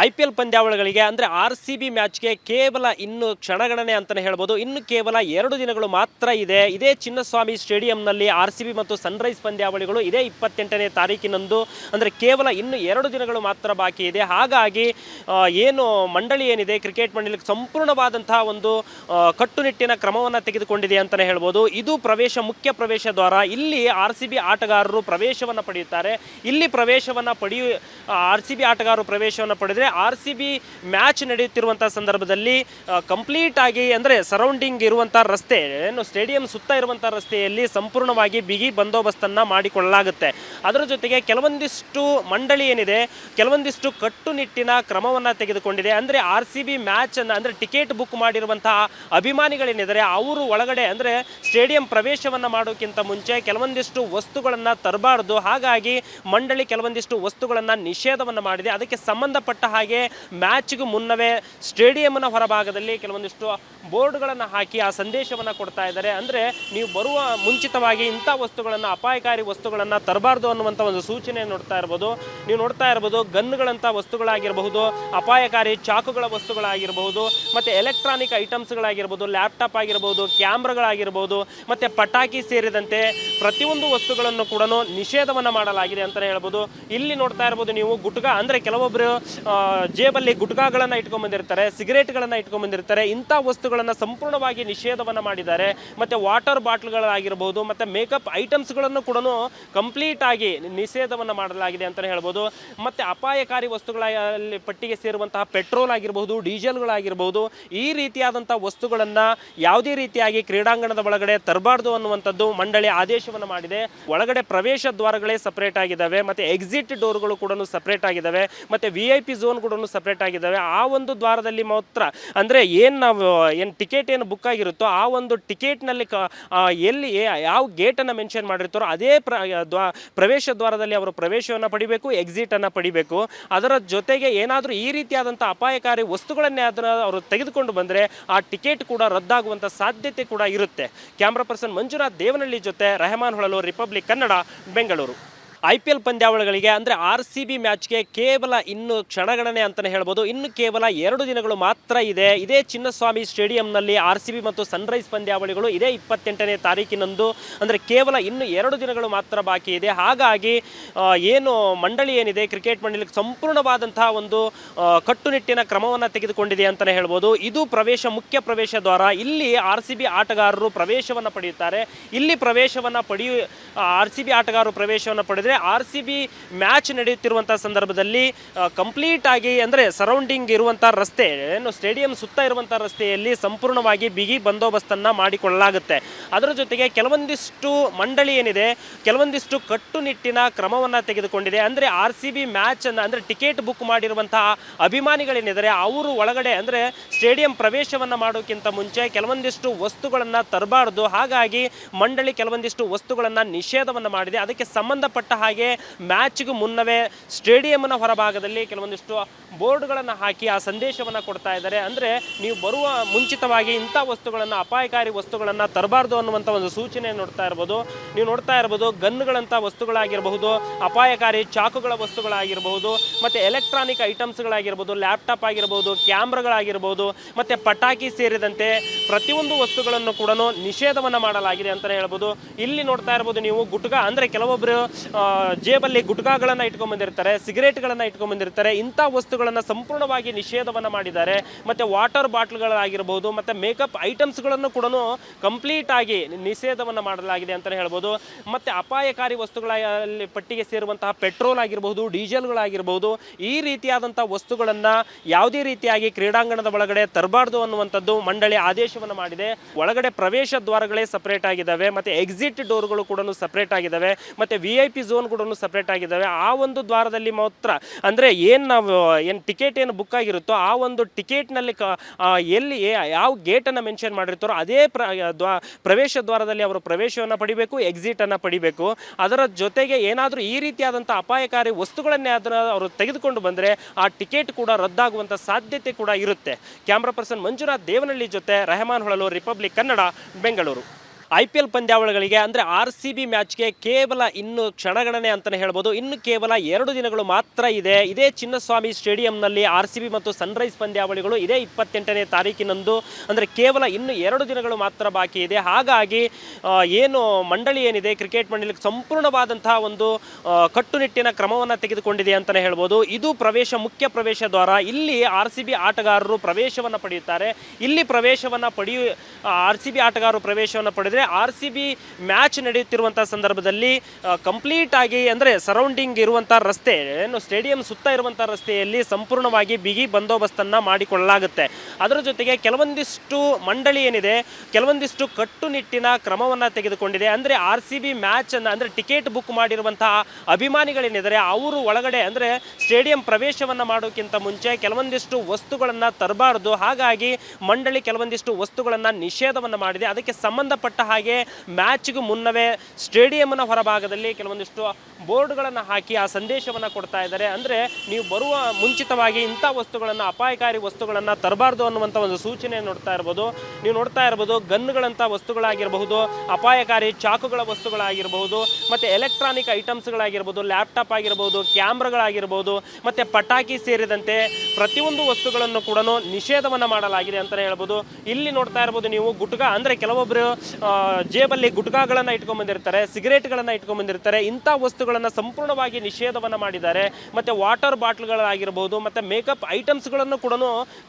IPL ಪಂದ್ಯಾವಳಿಗಳಿಗೆ ಅಂದರೆ RCB ಮ್ಯಾಚ್ಗೆ ಕೇವಲ ಇನ್ನು ಕ್ಷಣಗಣನೆ ಅಂತಲೇ ಹೇಳ್ಬೋದು. ಇನ್ನು ಕೇವಲ 2 ದಿನಗಳು ಮಾತ್ರ ಇದೆ. ಇದೇ ಚಿನ್ನಸ್ವಾಮಿ ಸ್ಟೇಡಿಯಂನಲ್ಲಿ RCB ಮತ್ತು ಸನ್ರೈಸ್ ಪಂದ್ಯಾವಳಿಗಳು ಇದೇ 28ನೇ ತಾರೀಕಿನಂದು ಅಂದರೆ ಕೇವಲ ಇನ್ನು 2 ದಿನಗಳು ಮಾತ್ರ ಬಾಕಿ ಇದೆ. ಹಾಗಾಗಿ ಏನು ಮಂಡಳಿ ಏನಿದೆ ಕ್ರಿಕೆಟ್ ಮಂಡಳಿ ಸಂಪೂರ್ಣವಾದಂತಹ ಒಂದು ಕಟ್ಟುನಿಟ್ಟಿನ ಕ್ರಮವನ್ನು ತೆಗೆದುಕೊಂಡಿದೆ ಅಂತಲೇ ಹೇಳ್ಬೋದು. ಇದು ಮುಖ್ಯ ಪ್ರವೇಶ ದ್ವಾರ. ಇಲ್ಲಿ RCB ಆಟಗಾರರು ಪ್ರವೇಶವನ್ನು ಪಡೆಯುತ್ತಾರೆ. ಇಲ್ಲಿ RCB ಆಟಗಾರರು ಪ್ರವೇಶವನ್ನು ಪಡೆದರೆ RCB ಮ್ಯಾಚ್ ನಡೆಯುತ್ತಿರುವಂಥ ಸಂದರ್ಭದಲ್ಲಿ ಕಂಪ್ಲೀಟ್ ಆಗಿ ಅಂದರೆ ಸರೌಂಡಿಂಗ್ ಇರುವಂಥ ರಸ್ತೆ ಏನು ಸ್ಟೇಡಿಯಂ ಸುತ್ತ ಇರುವಂಥ ರಸ್ತೆಯಲ್ಲಿ ಸಂಪೂರ್ಣವಾಗಿ ಬಿಗಿ ಬಂದೋಬಸ್ತನ್ನು ಮಾಡಿಕೊಳ್ಳಲಾಗುತ್ತೆ. ಅದರ ಜೊತೆಗೆ ಕೆಲವೊಂದಿಷ್ಟು ಮಂಡಳಿ ಏನಿದೆ ಕೆಲವೊಂದಿಷ್ಟು ಕಟ್ಟುನಿಟ್ಟಿನ ಕ್ರಮವನ್ನು ತೆಗೆದುಕೊಂಡಿದೆ. ಅಂದರೆ RCB ಮ್ಯಾಚನ್ನು ಅಂದರೆ ಟಿಕೆಟ್ ಬುಕ್ ಮಾಡಿರುವಂತಹ ಅಭಿಮಾನಿಗಳೇನಿದ್ದಾರೆ ಅವರು ಒಳಗಡೆ ಅಂದರೆ ಸ್ಟೇಡಿಯಂ ಪ್ರವೇಶವನ್ನು ಮಾಡೋಕ್ಕಿಂತ ಮುಂಚೆ ಕೆಲವೊಂದಿಷ್ಟು ವಸ್ತುಗಳನ್ನು ತರಬಾರ್ದು. ಹಾಗಾಗಿ ಮಂಡಳಿ ಕೆಲವೊಂದಿಷ್ಟು ವಸ್ತುಗಳನ್ನು ನಿಷೇಧವನ್ನು ಮಾಡಿದೆ. ಅದಕ್ಕೆ ಸಂಬಂಧಪಟ್ಟ ಹಾಗೆ ಮ್ಯಾಚ್ಗೂ ಮುನ್ನವೇ ಸ್ಟೇಡಿಯಂನ ಹೊರಭಾಗದಲ್ಲಿ ಕೆಲವೊಂದಿಷ್ಟು ಬೋರ್ಡ್ಗಳನ್ನು ಹಾಕಿ ಆ ಸಂದೇಶವನ್ನು ಕೊಡ್ತಾ ಇದ್ದಾರೆ. ಅಂದರೆ ನೀವು ಬರುವ ಮುಂಚಿತವಾಗಿ ಇಂಥ ವಸ್ತುಗಳನ್ನು ಅಪಾಯಕಾರಿ ವಸ್ತುಗಳನ್ನು ತರಬಾರ್ದು ಅನ್ನುವಂಥ ಒಂದು ಸೂಚನೆ ನೀವು ನೋಡ್ತಾ ಇರ್ಬೋದು ಗನ್ಗಳಂಥ ವಸ್ತುಗಳಾಗಿರಬಹುದು, ಅಪಾಯಕಾರಿ ಚಾಕುಗಳ ವಸ್ತುಗಳಾಗಿರಬಹುದು, ಮತ್ತು ಎಲೆಕ್ಟ್ರಾನಿಕ್ ಐಟಮ್ಸ್ಗಳಾಗಿರ್ಬೋದು, ಲ್ಯಾಪ್ಟಾಪ್ ಆಗಿರ್ಬೋದು, ಕ್ಯಾಮ್ರಾಗಳಾಗಿರ್ಬೋದು, ಮತ್ತು ಪಟಾಕಿ ಸೇರಿದಂತೆ ಪ್ರತಿಯೊಂದು ವಸ್ತುಗಳನ್ನು ಕೂಡ ನಿಷೇಧವನ್ನು ಮಾಡಲಾಗಿದೆ ಅಂತಲೇ ಹೇಳ್ಬೋದು. ಇಲ್ಲಿ ನೋಡ್ತಾ ಇರ್ಬೋದು ನೀವು ಗುಟ್ಕಾ ಅಂದರೆ ಕೆಲವೊಬ್ಬರು ಜೇಬಲ್ಲಿ ಗುಟ್ಕಾಗಳನ್ನು ಇಟ್ಕೊಂಡ್ಬಂದಿರ್ತಾರೆ, ಸಿಗರೇಟ್ಗಳನ್ನು ಇಟ್ಕೊಂಡ್ಬಂದಿರ್ತಾರೆ. ಇಂಥ ವಸ್ತುಗಳನ್ನು ಸಂಪೂರ್ಣವಾಗಿ ನಿಷೇಧವನ್ನು ಮಾಡಿದ್ದಾರೆ. ಮತ್ತು ವಾಟರ್ ಬಾಟ್ಲ್ಗಳಾಗಿರ್ಬೋದು ಮತ್ತು ಮೇಕಪ್ ಐಟಮ್ಸ್ಗಳನ್ನು ಕೂಡ ಕಂಪ್ಲೀಟ್ ಆಗಿ ನಿಷೇಧವನ್ನು ಮಾಡಲಾಗಿದೆ ಅಂತಲೇ ಹೇಳ್ಬೋದು. ಮತ್ತು ಅಪಾಯಕಾರಿ ವಸ್ತುಗಳಲ್ಲಿ ಪಟ್ಟಿಗೆ ಸೇರುವಂತಹ ಪೆಟ್ರೋಲ್ ಆಗಿರಬಹುದು, ಡೀಸೆಲ್ಗಳಾಗಿರ್ಬೋದು, ಈ ರೀತಿಯಾದಂಥ ವಸ್ತುಗಳನ್ನು ಯಾವುದೇ ರೀತಿಯಾಗಿ ಕ್ರೀಡಾಂಗಣದ ಒಳಗಡೆ ತರಬಾರ್ದು ಅನ್ನುವಂಥದ್ದು ಮಂಡಳಿ ಆದೇಶವನ್ನು ಮಾಡಿದೆ. ಒಳಗಡೆ ಪ್ರವೇಶ ದ್ವಾರಗಳೇ ಸಪ್ರೇಟ್ ಆಗಿದ್ದಾವೆ, ಮತ್ತು ಎಕ್ಸಿಟ್ ಡೋರ್ಗಳು ಕೂಡ ಸಪ್ರೇಟ್ ಆಗಿದ್ದಾವೆ, ಮತ್ತು VIP ಝೋನ್ ಕೂಡ ಸಪ್ರೇಟ್ ಆಗಿದ್ದಾವೆ. ಆ ಒಂದು ದ್ವಾರದಲ್ಲಿ ಮಾತ್ರ ಅಂದರೆ ಏನು ಟಿಕೆಟ್ ಏನು ಬುಕ್ ಆಗಿರುತ್ತೋ ಆ ಒಂದು ಟಿಕೆಟ್ನಲ್ಲಿ ಎಲ್ಲಿ ಯಾವ ಗೇಟನ್ನು ಮೆನ್ಷನ್ ಮಾಡಿರ್ತಾರೋ ಅದೇ ಪ್ರವೇಶ ದ್ವಾರದಲ್ಲಿ ಅವರು ಪ್ರವೇಶವನ್ನು ಪಡಿಬೇಕು, ಎಕ್ಸಿಟನ್ನು ಪಡಿಬೇಕು. ಅದರ ಜೊತೆಗೆ ಏನಾದರೂ ಈ ರೀತಿಯಾದಂಥ ಅಪಾಯಕಾರಿ ವಸ್ತುಗಳನ್ನೇ ಅವರು ತೆಗೆದುಕೊಂಡು ಬಂದರೆ ಆ ಟಿಕೆಟ್ ಕೂಡ ರದ್ದಾಗುವಂಥ ಸಾಧ್ಯತೆ ಕೂಡ ಇರುತ್ತೆ. ಕ್ಯಾಮ್ರಾ ಪರ್ಸನ್ ಮಂಜುನಾಥ್ ದೇವನಹಳ್ಳಿ ಜೊತೆ ರೆಹಮಾನ್ ಹೊಳಲು, ರಿಪಬ್ಲಿಕ್ ಕನ್ನಡ, ಬೆಂಗಳೂರು. IPL ಪಂದ್ಯಾವಳಿಗಳಿಗೆ ಅಂದರೆ RCB ಮ್ಯಾಚ್ಗೆ ಕೇವಲ ಇನ್ನು ಕ್ಷಣಗಣನೆ ಅಂತಲೇ ಹೇಳ್ಬೋದು. ಇನ್ನು ಕೇವಲ 2 ದಿನಗಳು ಮಾತ್ರ ಇದೆ. ಇದೇ ಚಿನ್ನಸ್ವಾಮಿ ಸ್ಟೇಡಿಯಂನಲ್ಲಿ RCB ಮತ್ತು ಸನ್ರೈಸ್ ಪಂದ್ಯಾವಳಿಗಳು ಇದೇ 28ನೇ ತಾರೀಕಿನಂದು ಅಂದರೆ ಕೇವಲ ಇನ್ನು 2 ದಿನಗಳು ಮಾತ್ರ ಬಾಕಿ ಇದೆ. ಹಾಗಾಗಿ ಏನು ಮಂಡಳಿ ಏನಿದೆ ಕ್ರಿಕೆಟ್ ಮಂಡಳಿ ಸಂಪೂರ್ಣವಾದಂತಹ ಒಂದು ಕಟ್ಟುನಿಟ್ಟಿನ ಕ್ರಮವನ್ನು ತೆಗೆದುಕೊಂಡಿದೆ ಅಂತಲೇ ಹೇಳ್ಬೋದು. ಇದು ಮುಖ್ಯ ಪ್ರವೇಶ ದ್ವಾರ. ಇಲ್ಲಿ RCB ಆಟಗಾರರು ಪ್ರವೇಶವನ್ನು ಪಡೆಯುತ್ತಾರೆ. ಇಲ್ಲಿ RCB ಆಟಗಾರರು ಪ್ರವೇಶವನ್ನು ಪಡೆದರೆ RCB ಮ್ಯಾಚ್ ನಡೆಯುತ್ತಿರುವಂಥ ಸಂದರ್ಭದಲ್ಲಿ ಕಂಪ್ಲೀಟ್ ಆಗಿ ಅಂದರೆ ಸರೌಂಡಿಂಗ್ ಇರುವಂಥ ರಸ್ತೆ ಏನು ಸ್ಟೇಡಿಯಂ ಸುತ್ತ ಇರುವಂಥ ರಸ್ತೆಯಲ್ಲಿ ಸಂಪೂರ್ಣವಾಗಿ ಬಿಗಿ ಬಂದೋಬಸ್ತನ್ನು ಮಾಡಿಕೊಳ್ಳಲಾಗುತ್ತೆ. ಅದರ ಜೊತೆಗೆ ಕೆಲವೊಂದಿಷ್ಟು ಮಂಡಳಿ ಏನಿದೆ ಕೆಲವೊಂದಿಷ್ಟು ಕಟ್ಟುನಿಟ್ಟಿನ ಕ್ರಮವನ್ನು ತೆಗೆದುಕೊಂಡಿದೆ. ಅಂದರೆ RCB ಮ್ಯಾಚನ್ನು ಅಂದರೆ ಟಿಕೆಟ್ ಬುಕ್ ಮಾಡಿರುವಂತಹ ಅಭಿಮಾನಿಗಳೇನಿದ್ದಾರೆ ಅವರು ಒಳಗಡೆ ಅಂದರೆ ಸ್ಟೇಡಿಯಂ ಪ್ರವೇಶವನ್ನು ಮಾಡೋಕ್ಕಿಂತ ಮುಂಚೆ ಕೆಲವೊಂದಿಷ್ಟು ವಸ್ತುಗಳನ್ನು ತರಬಾರ್ದು. ಹಾಗಾಗಿ ಮಂಡಳಿ ಕೆಲವೊಂದಿಷ್ಟು ವಸ್ತುಗಳನ್ನು ನಿಷೇಧವನ್ನು ಮಾಡಿದೆ. ಅದಕ್ಕೆ ಸಂಬಂಧಪಟ್ಟ ಹಾಗೆ ಮ್ಯಾಚ್ಗೂ ಮುನ್ನವೇ ಸ್ಟೇಡಿಯಂನ ಹೊರಭಾಗದಲ್ಲಿ ಕೆಲವೊಂದಿಷ್ಟು ಬೋರ್ಡ್ಗಳನ್ನು ಹಾಕಿ ಆ ಸಂದೇಶವನ್ನು ಕೊಡ್ತಾ ಇದ್ದಾರೆ. ಅಂದರೆ ನೀವು ಬರುವ ಮುಂಚಿತವಾಗಿ ಇಂಥ ವಸ್ತುಗಳನ್ನು ಅಪಾಯಕಾರಿ ವಸ್ತುಗಳನ್ನು ತರಬಾರ್ದು ಅನ್ನುವಂಥ ಒಂದು ಸೂಚನೆ ನೀವು ನೋಡ್ತಾ ಇರ್ಬೋದು ಗನ್ಗಳಂಥ ವಸ್ತುಗಳಾಗಿರಬಹುದು, ಅಪಾಯಕಾರಿ ಚಾಕುಗಳ ವಸ್ತುಗಳಾಗಿರಬಹುದು, ಮತ್ತು ಎಲೆಕ್ಟ್ರಾನಿಕ್ ಐಟಮ್ಸ್ಗಳಾಗಿರ್ಬೋದು, ಲ್ಯಾಪ್ಟಾಪ್ ಆಗಿರ್ಬೋದು, ಕ್ಯಾಮ್ರಾಗಳಾಗಿರ್ಬೋದು, ಮತ್ತು ಪಟಾಕಿ ಸೇರಿದಂತೆ ಪ್ರತಿಯೊಂದು ವಸ್ತುಗಳನ್ನು ಕೂಡ ನಿಷೇಧವನ್ನು ಮಾಡಲಾಗಿದೆ ಅಂತಲೇ ಹೇಳ್ಬೋದು. ಇಲ್ಲಿ ನೋಡ್ತಾ ಇರ್ಬೋದು ನೀವು ಗುಟ್ಕಾ ಅಂದರೆ ಕೆಲವೊಬ್ಬರು ಜೇಬಲ್ಲಿ ಗುಟ್ಕಾಗಳನ್ನು ಇಟ್ಕೊಂಡ್ಬಂದಿರ್ತಾರೆ, ಸಿಗರೇಟ್ಗಳನ್ನು ಇಟ್ಕೊಂಡ್ಬಂದಿರ್ತಾರೆ. ಇಂಥ ವಸ್ತುಗಳನ್ನು ಸಂಪೂರ್ಣವಾಗಿ ನಿಷೇಧವನ್ನು ಮಾಡಿದ್ದಾರೆ. ಮತ್ತು ವಾಟರ್ ಬಾಟ್ಲ್ಗಳಾಗಿರ್ಬೋದು ಮತ್ತು ಮೇಕಪ್ ಐಟಮ್ಸ್ಗಳನ್ನು ಕೂಡ ಕಂಪ್ಲೀಟ್ ಆಗಿ ನಿಷೇಧವನ್ನು ಮಾಡಲಾಗಿದೆ ಅಂತಲೇ ಹೇಳ್ಬೋದು. ಮತ್ತು ಅಪಾಯಕಾರಿ ವಸ್ತುಗಳಲ್ಲಿ ಪಟ್ಟಿಗೆ ಸೇರುವಂತಹ ಪೆಟ್ರೋಲ್ ಆಗಿರ್ಬೋದು, ಡೀಸೆಲ್ಗಳಾಗಿರ್ಬೋದು, ಈ ರೀತಿಯಾದಂಥ ವಸ್ತುಗಳನ್ನು ಯಾವುದೇ ರೀತಿಯಾಗಿ ಕ್ರೀಡಾಂಗಣದ ಒಳಗಡೆ ತರಬಾರ್ದು ಅನ್ನುವಂಥದ್ದು ಮಂಡಳಿ ಆದೇಶವನ್ನು ಮಾಡಿದೆ. ಒಳಗಡೆ ಪ್ರವೇಶ ದ್ವಾರಗಳೇ ಸಪ್ರೇಟ್ ಆಗಿದ್ದಾವೆ, ಮತ್ತು ಎಕ್ಸಿಟ್ ಡೋರ್ಗಳು ಕೂಡ ಸಪ್ರೇಟ್ ಆಗಿದ್ದಾವೆ, ಮತ್ತು VIP ಝೋನ್ ಕೂಡ ಸಪ್ರೇಟ್ ಆಗಿದ್ದಾವೆ. ಆ ಒಂದು ದ್ವಾರದಲ್ಲಿ ಮಾತ್ರ ಅಂದರೆ ಏನು ಟಿಕೆಟ್ ಏನು ಬುಕ್ ಆಗಿರುತ್ತೋ ಆ ಒಂದು ಟಿಕೆಟ್ನಲ್ಲಿ ಎಲ್ಲಿ ಯಾವ ಗೇಟನ್ನು ಮೆನ್ಷನ್ ಮಾಡಿರ್ತಾರೋ ಅದೇ ಪ್ರವೇಶ ದ್ವಾರದಲ್ಲಿ ಅವರು ಪ್ರವೇಶವನ್ನು ಪಡಿಬೇಕು, ಎಕ್ಸಿಟನ್ನು ಪಡಿಬೇಕು. ಅದರ ಜೊತೆಗೆ ಏನಾದರೂ ಈ ರೀತಿಯಾದಂಥ ಅಪಾಯಕಾರಿ ವಸ್ತುಗಳನ್ನೇ ಅವರು ತೆಗೆದುಕೊಂಡು ಬಂದರೆ ಆ ಟಿಕೆಟ್ ಕೂಡ ರದ್ದಾಗುವಂಥ ಸಾಧ್ಯತೆ ಕೂಡ ಇರುತ್ತೆ. ಕ್ಯಾಮ್ರಾ ಪರ್ಸನ್ ಮಂಜುನಾಥ್ ದೇವನಹಳ್ಳಿ ಜೊತೆ ರೆಹಮಾನ್ ಹೊಳಲು, ರಿಪಬ್ಲಿಕ್ ಕನ್ನಡ, ಬೆಂಗಳೂರು. IPL ಪಂದ್ಯಾವಳಿಗಳಿಗೆ ಅಂದರೆ RCB ಮ್ಯಾಚ್ಗೆ ಕೇವಲ ಇನ್ನು ಕ್ಷಣಗಣನೆ ಅಂತಲೇ ಹೇಳ್ಬೋದು. ಇನ್ನು ಕೇವಲ 2 ದಿನಗಳು ಮಾತ್ರ ಇದೆ. ಇದೇ ಚಿನ್ನಸ್ವಾಮಿ ಸ್ಟೇಡಿಯಂನಲ್ಲಿ RCB ಮತ್ತು ಸನ್ರೈಸ್ ಪಂದ್ಯಾವಳಿಗಳು ಇದೇ 28ನೇ ತಾರೀಕಿನಂದು, ಅಂದರೆ ಕೇವಲ ಇನ್ನು 2 ದಿನಗಳು ಮಾತ್ರ ಬಾಕಿ ಇದೆ. ಹಾಗಾಗಿ ಏನು ಮಂಡಳಿ ಏನಿದೆ, ಕ್ರಿಕೆಟ್ ಮಂಡಳಿ ಸಂಪೂರ್ಣವಾದಂತಹ ಒಂದು ಕಟ್ಟುನಿಟ್ಟಿನ ಕ್ರಮವನ್ನು ತೆಗೆದುಕೊಂಡಿದೆ ಅಂತಲೇ ಹೇಳ್ಬೋದು. ಇದು ಮುಖ್ಯ ಪ್ರವೇಶ ದ್ವಾರ. ಇಲ್ಲಿ RCB ಆಟಗಾರರು ಪ್ರವೇಶವನ್ನು ಪಡೆಯುತ್ತಾರೆ. ಇಲ್ಲಿ RCB ಆಟಗಾರರು ಪ್ರವೇಶವನ್ನು ಪಡೆದರೆ RCB ಮ್ಯಾಚ್ ನಡೆಯುತ್ತಿರುವಂತಹ ಸಂದರ್ಭದಲ್ಲಿ ಕಂಪ್ಲೀಟ್ ಆಗಿ ಅಂದರೆ ಸರೌಂಡಿಂಗ್ ಇರುವಂಥ ರಸ್ತೆ, ಏನು ಸ್ಟೇಡಿಯಂ ಸುತ್ತ ಇರುವಂಥ ರಸ್ತೆಯಲ್ಲಿ ಸಂಪೂರ್ಣವಾಗಿ ಬಿಗಿ ಬಂದೋಬಸ್ತನ್ನು ಮಾಡಿಕೊಳ್ಳಲಾಗುತ್ತೆ. ಅದರ ಜೊತೆಗೆ ಕೆಲವೊಂದಿಷ್ಟು ಮಂಡಳಿ ಏನಿದೆ, ಕೆಲವೊಂದಿಷ್ಟು ಕಟ್ಟುನಿಟ್ಟಿನ ಕ್ರಮವನ್ನು ತೆಗೆದುಕೊಂಡಿದೆ. ಅಂದರೆ RCB ಮ್ಯಾಚನ್ನು ಅಂದರೆ ಟಿಕೆಟ್ ಬುಕ್ ಮಾಡಿರುವಂತಹ ಅಭಿಮಾನಿಗಳೇನಿದ್ದಾರೆ ಅವರು ಒಳಗಡೆ ಅಂದರೆ ಸ್ಟೇಡಿಯಂ ಪ್ರವೇಶವನ್ನು ಮಾಡೋಕ್ಕಿಂತ ಮುಂಚೆ ಕೆಲವೊಂದಿಷ್ಟು ವಸ್ತುಗಳನ್ನು ತರಬಾರ್ದು. ಹಾಗಾಗಿ ಮಂಡಳಿ ಕೆಲವೊಂದಿಷ್ಟು ವಸ್ತುಗಳನ್ನು ನಿಷೇಧವನ್ನು ಮಾಡಿದೆ. ಅದಕ್ಕೆ ಸಂಬಂಧಪಟ್ಟ ಹಾಗೆ ಮ್ಯಾಚ್ಗೂ ಮುನ್ನವೇ ಸ್ಟೇಡಿಯಂನ ಹೊರಭಾಗದಲ್ಲಿ ಕೆಲವೊಂದಿಷ್ಟು ಬೋರ್ಡ್ಗಳನ್ನು ಹಾಕಿ ಆ ಸಂದೇಶವನ್ನು ಕೊಡ್ತಾ ಇದ್ದಾರೆ. ಅಂದರೆ ನೀವು ಬರುವ ಮುಂಚಿತವಾಗಿ ಇಂಥ ವಸ್ತುಗಳನ್ನು, ಅಪಾಯಕಾರಿ ವಸ್ತುಗಳನ್ನು ತರಬಾರ್ದು ಅನ್ನುವಂಥ ಒಂದು ಸೂಚನೆ ನೀವು ನೋಡ್ತಾ ಇರ್ಬೋದು. ಗನ್ಗಳಂಥ ವಸ್ತುಗಳಾಗಿರಬಹುದು, ಅಪಾಯಕಾರಿ ಚಾಕುಗಳ ವಸ್ತುಗಳಾಗಿರಬಹುದು, ಮತ್ತು ಎಲೆಕ್ಟ್ರಾನಿಕ್ ಐಟಮ್ಸ್ಗಳಾಗಿರ್ಬೋದು, ಲ್ಯಾಪ್ಟಾಪ್ ಆಗಿರ್ಬೋದು, ಕ್ಯಾಮ್ರಾಗಳಾಗಿರ್ಬೋದು, ಮತ್ತು ಪಟಾಕಿ ಸೇರಿದಂತೆ ಪ್ರತಿಯೊಂದು ವಸ್ತುಗಳನ್ನು ಕೂಡ ನಿಷೇಧವನ್ನು ಮಾಡಲಾಗಿದೆ ಅಂತಲೇ ಹೇಳ್ಬೋದು. ಇಲ್ಲಿ ನೋಡ್ತಾ ಇರ್ಬೋದು ನೀವು ಗುಟ್ಕಾ, ಅಂದರೆ ಕೆಲವೊಬ್ಬರು ಜೇಬಲ್ಲಿ ಗುಟ್ಕಾಗಳನ್ನು ಇಟ್ಕೊಂಡ್ಬಂದಿರ್ತಾರೆ, ಸಿಗರೇಟ್ಗಳನ್ನು ಇಟ್ಕೊಂಡ್ಬಂದಿರ್ತಾರೆ. ಇಂಥ ವಸ್ತುಗಳನ್ನು ಸಂಪೂರ್ಣವಾಗಿ ನಿಷೇಧವನ್ನು ಮಾಡಿದ್ದಾರೆ. ಮತ್ತು ವಾಟರ್ ಬಾಟ್ಲ್ಗಳಾಗಿರ್ಬೋದು, ಮತ್ತು ಮೇಕಪ್ ಐಟಮ್ಸ್ಗಳನ್ನು ಕೂಡ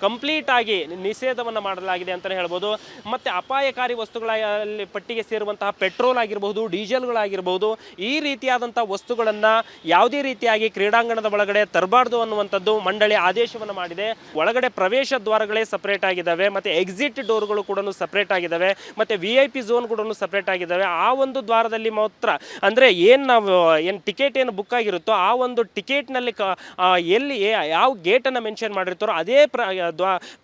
ಕಂಪ್ಲೀಟ್ ಆಗಿ ನಿಷೇಧವನ್ನು ಮಾಡಲಾಗಿದೆ ಅಂತಲೇ ಹೇಳ್ಬೋದು. ಮತ್ತು ಅಪಾಯಕಾರಿ ವಸ್ತುಗಳಲ್ಲಿ ಪಟ್ಟಿಗೆ ಸೇರುವಂತಹ ಪೆಟ್ರೋಲ್ ಆಗಿರಬಹುದು, ಡೀಸೆಲ್ಗಳಾಗಿರ್ಬೋದು, ಈ ರೀತಿಯಾದಂಥ ವಸ್ತುಗಳನ್ನು ಯಾವುದೇ ರೀತಿಯಾಗಿ ಕ್ರೀಡಾಂಗಣದ ಒಳಗಡೆ ತರಬಾರ್ದು ಅನ್ನುವಂಥದ್ದು ಮಂಡಳಿ ಆದೇಶವನ್ನು ಮಾಡಿದೆ. ಒಳಗಡೆ ಪ್ರವೇಶ ದ್ವಾರಗಳೇ ಸಪ್ರೇಟ್ ಆಗಿದ್ದಾವೆ, ಮತ್ತು ಎಕ್ಸಿಟ್ ಡೋರ್ಗಳು ಕೂಡ ಸಪ್ರೇಟ್ ಆಗಿದ್ದಾವೆ, ಮತ್ತು VIP ಝೋನ್ ಕೂಡ ಸಪ್ರೇಟ್ ಆಗಿದ್ದಾವೆ. ಆ ಒಂದು ದ್ವಾರದಲ್ಲಿ ಮಾತ್ರ ಅಂದರೆ ನಾವು ಟಿಕೆಟ್ ಏನು ಬುಕ್ ಆಗಿರುತ್ತೋ ಆ ಒಂದು ಟಿಕೆಟ್ನಲ್ಲಿ ಎಲ್ಲಿ ಯಾವ ಗೇಟನ್ನು ಮೆನ್ಷನ್ ಮಾಡಿರ್ತಾರೋ ಅದೇ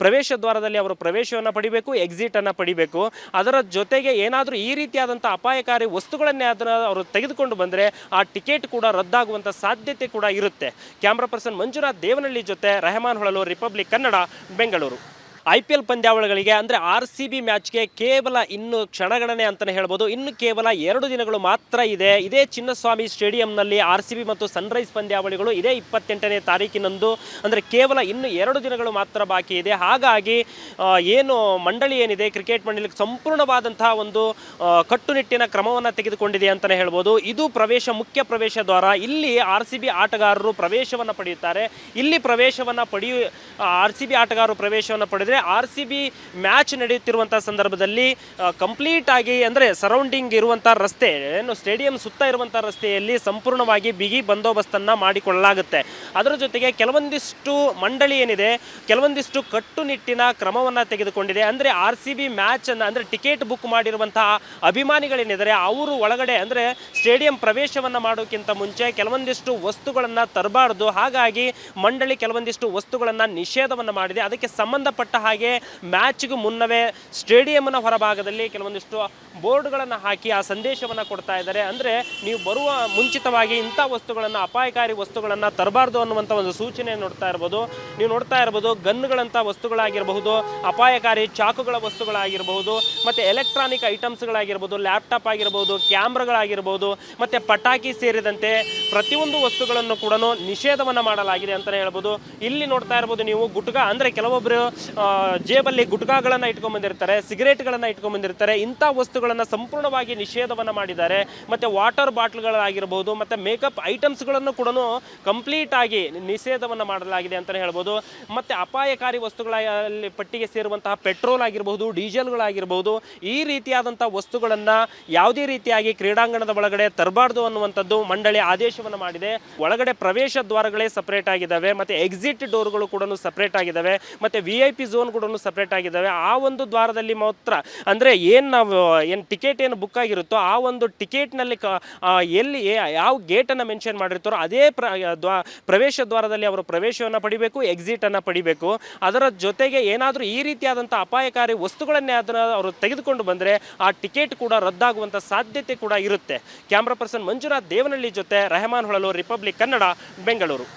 ಪ್ರವೇಶ ದ್ವಾರದಲ್ಲಿ ಅವರು ಪ್ರವೇಶವನ್ನು ಪಡಿಬೇಕು, ಎಕ್ಸಿಟನ್ನು ಪಡಿಬೇಕು. ಅದರ ಜೊತೆಗೆ ಏನಾದರೂ ಈ ರೀತಿಯಾದಂಥ ಅಪಾಯಕಾರಿ ವಸ್ತುಗಳನ್ನೇ ಅವರು ತೆಗೆದುಕೊಂಡು ಬಂದರೆ ಆ ಟಿಕೆಟ್ ಕೂಡ ರದ್ದಾಗುವಂಥ ಸಾಧ್ಯತೆ ಕೂಡ ಇರುತ್ತೆ. ಕ್ಯಾಮ್ರಾ ಪರ್ಸನ್ ಮಂಜುನಾಥ್ ದೇವನಹಳ್ಳಿ ಜೊತೆ ರೆಹಮಾನ್ ಹೊಳಲು, ರಿಪಬ್ಲಿಕ್ ಕನ್ನಡ, ಬೆಂಗಳೂರು. IPL ಪಂದ್ಯಾವಳಿಗಳಿಗೆ ಅಂದರೆ RCB ಮ್ಯಾಚ್ಗೆ ಕೇವಲ ಇನ್ನು ಕ್ಷಣಗಣನೆ ಅಂತಲೇ ಹೇಳ್ಬೋದು. ಇನ್ನು ಕೇವಲ 2 ದಿನಗಳು ಮಾತ್ರ ಇದೆ. ಇದೇ ಚಿನ್ನಸ್ವಾಮಿ ಸ್ಟೇಡಿಯಂನಲ್ಲಿ RCB ಮತ್ತು ಸನ್ರೈಸ್ ಪಂದ್ಯಾವಳಿಗಳು ಇದೇ 28ನೇ ತಾರೀಕಿನಂದು, ಅಂದರೆ ಕೇವಲ ಇನ್ನು 2 ದಿನಗಳು ಮಾತ್ರ ಬಾಕಿ ಇದೆ. ಹಾಗಾಗಿ ಏನು ಮಂಡಳಿ ಏನಿದೆ, ಕ್ರಿಕೆಟ್ ಮಂಡಳಿ ಸಂಪೂರ್ಣವಾದಂತಹ ಒಂದು ಕಟ್ಟುನಿಟ್ಟಿನ ಕ್ರಮವನ್ನು ತೆಗೆದುಕೊಂಡಿದೆ ಅಂತಲೇ ಹೇಳ್ಬೋದು. ಇದು ಮುಖ್ಯ ಪ್ರವೇಶ ದ್ವಾರ. ಇಲ್ಲಿ RCB ಆಟಗಾರರು ಪ್ರವೇಶವನ್ನು ಪಡೆಯುತ್ತಾರೆ. ಇಲ್ಲಿ RCB ಆಟಗಾರರು ಪ್ರವೇಶವನ್ನು ಪಡೆದರೆ RCB ಮ್ಯಾಚ್ ನಡೆಯುತ್ತಿರುವಂತಹ ಸಂದರ್ಭದಲ್ಲಿ ಕಂಪ್ಲೀಟ್ ಆಗಿ ಅಂದರೆ ಸರೌಂಡಿಂಗ್ ಇರುವಂಥ ರಸ್ತೆ, ಏನು ಸ್ಟೇಡಿಯಂ ಸುತ್ತ ಇರುವಂಥ ರಸ್ತೆಯಲ್ಲಿ ಸಂಪೂರ್ಣವಾಗಿ ಬಿಗಿ ಬಂದೋಬಸ್ತನ್ನು ಮಾಡಿಕೊಳ್ಳಲಾಗುತ್ತೆ. ಅದರ ಜೊತೆಗೆ ಕೆಲವೊಂದಿಷ್ಟು ಮಂಡಳಿ ಏನಿದೆ, ಕೆಲವೊಂದಿಷ್ಟು ಕಟ್ಟುನಿಟ್ಟಿನ ಕ್ರಮವನ್ನು ತೆಗೆದುಕೊಂಡಿದೆ. ಅಂದರೆ RCB ಮ್ಯಾಚನ್ನು ಅಂದರೆ ಟಿಕೆಟ್ ಬುಕ್ ಮಾಡಿರುವಂತಹ ಅಭಿಮಾನಿಗಳೇನಿದ್ದಾರೆ ಅವರು ಒಳಗಡೆ ಅಂದರೆ ಸ್ಟೇಡಿಯಂ ಪ್ರವೇಶವನ್ನು ಮಾಡೋಕ್ಕಿಂತ ಮುಂಚೆ ಕೆಲವೊಂದಿಷ್ಟು ವಸ್ತುಗಳನ್ನು ತರಬಾರ್ದು. ಹಾಗಾಗಿ ಮಂಡಳಿ ಕೆಲವೊಂದಿಷ್ಟು ವಸ್ತುಗಳನ್ನು ನಿಷೇಧವನ್ನು ಮಾಡಿದೆ. ಅದಕ್ಕೆ ಸಂಬಂಧಪಟ್ಟ ಹಾಗೆ ಮ್ಯಾಚ್ಗೂ ಮುನ್ನವೇ ಸ್ಟೇಡಿಯಂನ ಹೊರಭಾಗದಲ್ಲಿ ಕೆಲವೊಂದಿಷ್ಟು ಬೋರ್ಡ್ಗಳನ್ನು ಹಾಕಿ ಆ ಸಂದೇಶವನ್ನು ಕೊಡ್ತಾ ಇದ್ದಾರೆ. ಅಂದರೆ ನೀವು ಬರುವ ಮುಂಚಿತವಾಗಿ ಇಂಥ ವಸ್ತುಗಳನ್ನು, ಅಪಾಯಕಾರಿ ವಸ್ತುಗಳನ್ನು ತರಬಾರ್ದು ಅನ್ನುವಂಥ ಒಂದು ಸೂಚನೆ ನೀವು ನೋಡ್ತಾ ಇರ್ಬೋದು. ಗನ್ಗಳಂಥ ವಸ್ತುಗಳಾಗಿರಬಹುದು, ಅಪಾಯಕಾರಿ ಚಾಕುಗಳ ವಸ್ತುಗಳಾಗಿರಬಹುದು, ಮತ್ತು ಎಲೆಕ್ಟ್ರಾನಿಕ್ ಐಟಮ್ಸ್ಗಳಾಗಿರ್ಬೋದು, ಲ್ಯಾಪ್ಟಾಪ್ ಆಗಿರ್ಬೋದು, ಕ್ಯಾಮ್ರಾಗಳಾಗಿರ್ಬೋದು, ಮತ್ತು ಪಟಾಕಿ ಸೇರಿದಂತೆ ಪ್ರತಿಯೊಂದು ವಸ್ತುಗಳನ್ನು ಕೂಡ ನಿಷೇಧವನ್ನು ಮಾಡಲಾಗಿದೆ ಅಂತಲೇ ಹೇಳ್ಬೋದು. ಇಲ್ಲಿ ನೋಡ್ತಾ ಇರ್ಬೋದು ನೀವು ಗುಟ್ಕಾ, ಅಂದರೆ ಕೆಲವೊಬ್ಬರು ಜೇಬಲ್ಲಿ ಗುಟ್ಕಾಗಳನ್ನು ಇಟ್ಕೊಂಡ್ಬಂದಿರ್ತಾರೆ, ಸಿಗರೇಟ್ಗಳನ್ನು ಇಟ್ಕೊಂಡ್ಬಂದಿರ್ತಾರೆ. ಇಂಥ ವಸ್ತುಗಳನ್ನು ಸಂಪೂರ್ಣವಾಗಿ ನಿಷೇಧವನ್ನು ಮಾಡಿದ್ದಾರೆ. ಮತ್ತು ವಾಟರ್ ಬಾಟ್ಲ್ಗಳಾಗಿರ್ಬೋದು, ಮತ್ತು ಮೇಕಪ್ ಐಟಮ್ಸ್ಗಳನ್ನು ಕೂಡ ಕಂಪ್ಲೀಟ್ ಆಗಿ ನಿಷೇಧವನ್ನು ಮಾಡಲಾಗಿದೆ ಅಂತಲೇ ಹೇಳ್ಬೋದು. ಮತ್ತು ಅಪಾಯಕಾರಿ ವಸ್ತುಗಳಲ್ಲಿ ಪಟ್ಟಿಗೆ ಸೇರುವಂತಹ ಪೆಟ್ರೋಲ್ ಆಗಿರಬಹುದು, ಡೀಸೆಲ್ಗಳಾಗಿರ್ಬೋದು, ಈ ರೀತಿಯಾದಂಥ ವಸ್ತುಗಳನ್ನು ಯಾವುದೇ ರೀತಿಯಾಗಿ ಕ್ರೀಡಾಂಗಣದ ಒಳಗಡೆ ತರಬಾರ್ದು ಅನ್ನುವಂಥದ್ದು ಮಂಡಳಿ ಆದೇಶವನ್ನು ಮಾಡಿದೆ. ಒಳಗಡೆ ಪ್ರವೇಶ ದ್ವಾರಗಳೇ ಸಪ್ರೇಟ್ ಆಗಿದ್ದಾವೆ, ಮತ್ತು ಎಕ್ಸಿಟ್ ಡೋರ್ಗಳು ಕೂಡ ಸಪ್ರೇಟ್ ಆಗಿದ್ದಾವೆ, ಮತ್ತು VIP ಝೋನ್ ಕೂಡ ಸಪ್ರೇಟ್ ಆಗಿದ್ದಾವೆ. ಆ ಒಂದು ದ್ವಾರದಲ್ಲಿ ಮಾತ್ರ ಅಂದರೆ ನಾವು ಟಿಕೆಟ್ ಏನು ಬುಕ್ ಆಗಿರುತ್ತೋ ಆ ಒಂದು ಟಿಕೆಟ್ನಲ್ಲಿ ಎಲ್ಲಿ ಯಾವ ಗೇಟನ್ನು ಮೆನ್ಷನ್ ಮಾಡಿರ್ತಾರೋ ಅದೇ ಪ್ರವೇಶ ದ್ವಾರದಲ್ಲಿ ಅವರು ಪ್ರವೇಶವನ್ನು ಪಡಿಬೇಕು, ಎಕ್ಸಿಟನ್ನು ಪಡಿಬೇಕು. ಅದರ ಜೊತೆಗೆ ಏನಾದರೂ ಈ ರೀತಿಯಾದಂಥ ಅಪಾಯಕಾರಿ ವಸ್ತುಗಳನ್ನೇ ಅವರು ತೆಗೆದುಕೊಂಡು ಬಂದರೆ ಆ ಟಿಕೆಟ್ ಕೂಡ ರದ್ದಾಗುವಂಥ ಸಾಧ್ಯತೆ ಕೂಡ ಇರುತ್ತೆ. ಕ್ಯಾಮ್ರಾ ಪರ್ಸನ್ ಮಂಜುನಾಥ್ ದೇವನಹಳ್ಳಿ ಜೊತೆ ರೆಹಮಾನ್ ಹೊಳಲು, ರಿಪಬ್ಲಿಕ್ ಕನ್ನಡ, ಬೆಂಗಳೂರು.